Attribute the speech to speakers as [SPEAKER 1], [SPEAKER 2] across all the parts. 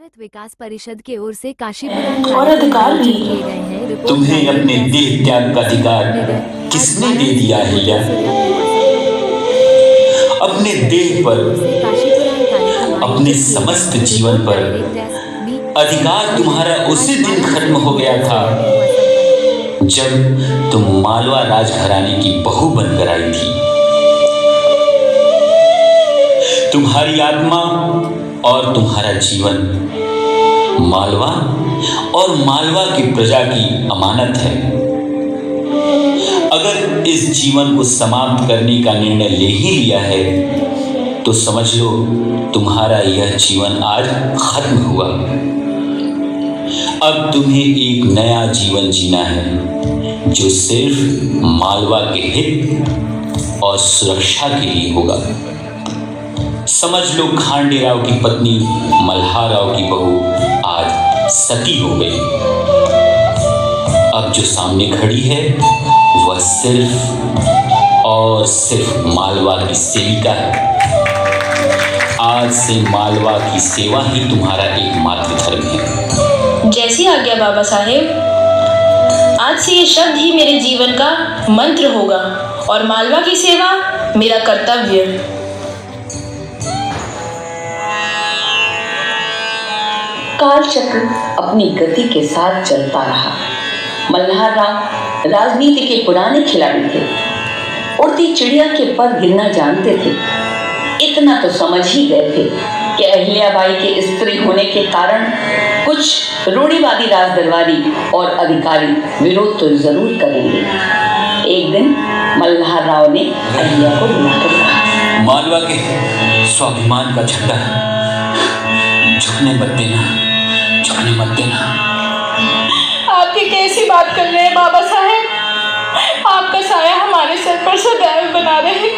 [SPEAKER 1] भारत विकास परिषद की ओर से काशी पुराण
[SPEAKER 2] और अधिकार भी
[SPEAKER 1] किए गए हैं। रिपोर्ट
[SPEAKER 3] तुम्हें
[SPEAKER 1] जारी
[SPEAKER 3] अपने
[SPEAKER 1] है।
[SPEAKER 3] देह त्याग का अधिकार किसने दे दिया अहिल्या? अपने देह पर, अपने समस्त जीवन पर अधिकार तुम्हारा उसी दिन खत्म हो गया था जब तुम मालवा राजघराने की बहू बनकर आई थी। तुम्हारी आत्मा और तुम्हारा जीवन मालवा और मालवा की प्रजा की अमानत है। अगर इस जीवन को समाप्त करने का निर्णय ले ही लिया है तो समझ लो तुम्हारा यह जीवन आज खत्म हुआ। अब तुम्हें एक नया जीवन जीना है जो सिर्फ मालवा के हित और सुरक्षा के लिए होगा। समझ लो खांडे राव की पत्नी मल्हार राव की बहू आज सती हो गई। अब जो सामने खड़ी है वह सिर्फ और सिर्फ मालवा की सेविका है। आज से मालवा की सेवा ही तुम्हारा एकमात्र धर्म है।
[SPEAKER 2] जैसी आज्ञा बाबा साहेब। आज से ये शब्द ही मेरे जीवन का मंत्र होगा और मालवा की सेवा मेरा कर्तव्य।
[SPEAKER 4] कालचक्र अपनी गति के साथ चलता रहा। मल्हार राव राजनीति के पुराने खिलाड़ी थे। उड़ती चिड़िया के पर गिरना जानते थे। इतना तो समझ ही गए थे कि अहिल्याबाई के स्त्री होने के कारण कुछ रूढ़िवादी राजदरबारी और अधिकारी विरोध तो जरूर करेंगे। एक दिन मल्हार राव ने अहिल्या को बुलाकर कहा,
[SPEAKER 3] मालवा के स्वाभिमान का झंडा झुकने मत देना, झुकने मत देना।
[SPEAKER 2] आपकी कैसी बात कर रहे हैं बाबा साहेब? आपका साया हमारे सर पर सदैव बना रहे।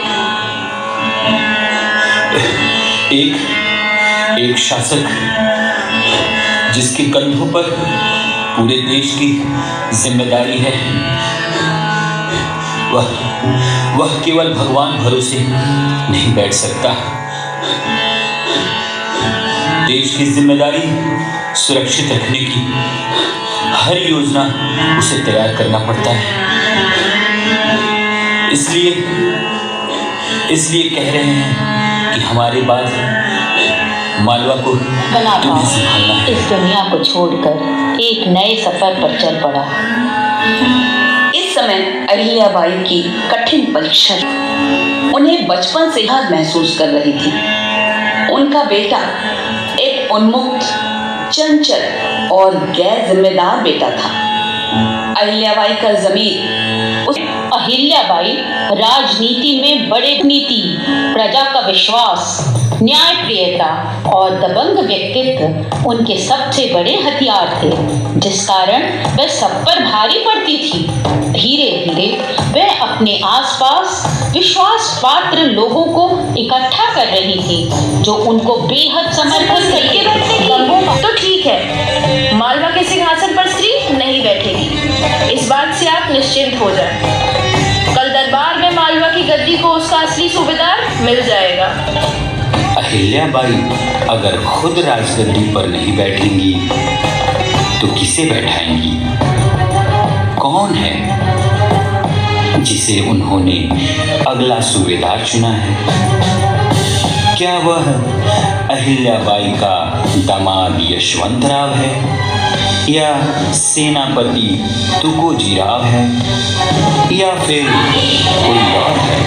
[SPEAKER 3] एक शासक जिसके कंधों पर पूरे देश की जिम्मेदारी है, वह केवल भगवान भरोसे नहीं बैठ सकता। देश की जिम्मेदारी सुरक्षित रखने की हर योजना उसे तैयार करना पड़ता है। इसलिए कह रहे हैं कि हमारे बाद मालवा को तुम्हें संभालना है।
[SPEAKER 4] इस दुनिया को छोड़कर एक नए सफर पर चल पड़ा। इस समय अहिल्याबाई की कठिन परीक्षा उन्हें बचपन से हार महसूस कर रही थी। उनका बेटा एक उन्मुक्त, चंचल और गैर जिम्मेदार बेटा था। अहिल्याबाई का ज़मीर
[SPEAKER 5] अहिल्याबाई राजनीति में बड़े नीति, प्रजा का विश्वास, न्यायप्रियता और दबंग व्यक्तित्व उनके सबसे बड़े हथियार थे, जिस कारण वह सब पर भारी पड़ती थी। धीरे धीरे वह अपने आसपास विश्वास पात्र लोगों को इकट्ठा कर रही थी जो उनको बेहद समर्थन करके बैठेगी।
[SPEAKER 2] तो ठीक है, मालवा के सिंहासन पर स्त्री नहीं बैठेगी। इस बात से आप निश्चिंत हो जाएं। कल दरबार में मालवा की गद्दी को उसका असली सूबेदार मिल जाएगा।
[SPEAKER 3] अहिल्याबाई अगर खुद राजगद्दी पर नहीं बैठेंगी तो किसे बैठाएंगी? कौन है जिसे उन्होंने अगला सूबेदार चुना है? क्या वह अहिल्याबाई का दामाद यशवंत राव है या सेनापति तुकोजी राव है या फिर कोई और है?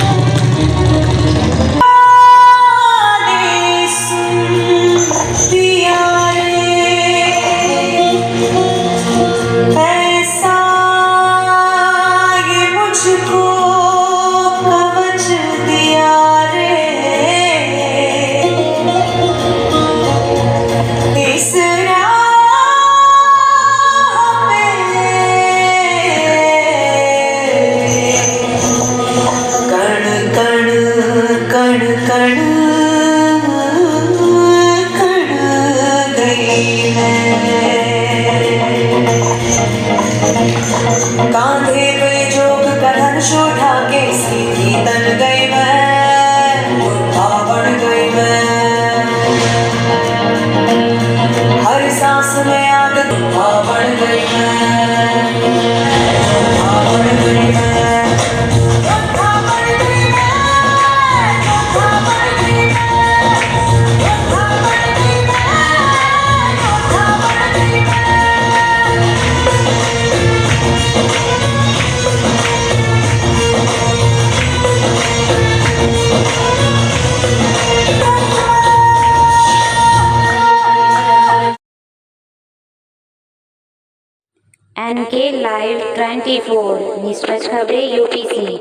[SPEAKER 6] NK Live 24 निष्पक्ष खबरें UPC।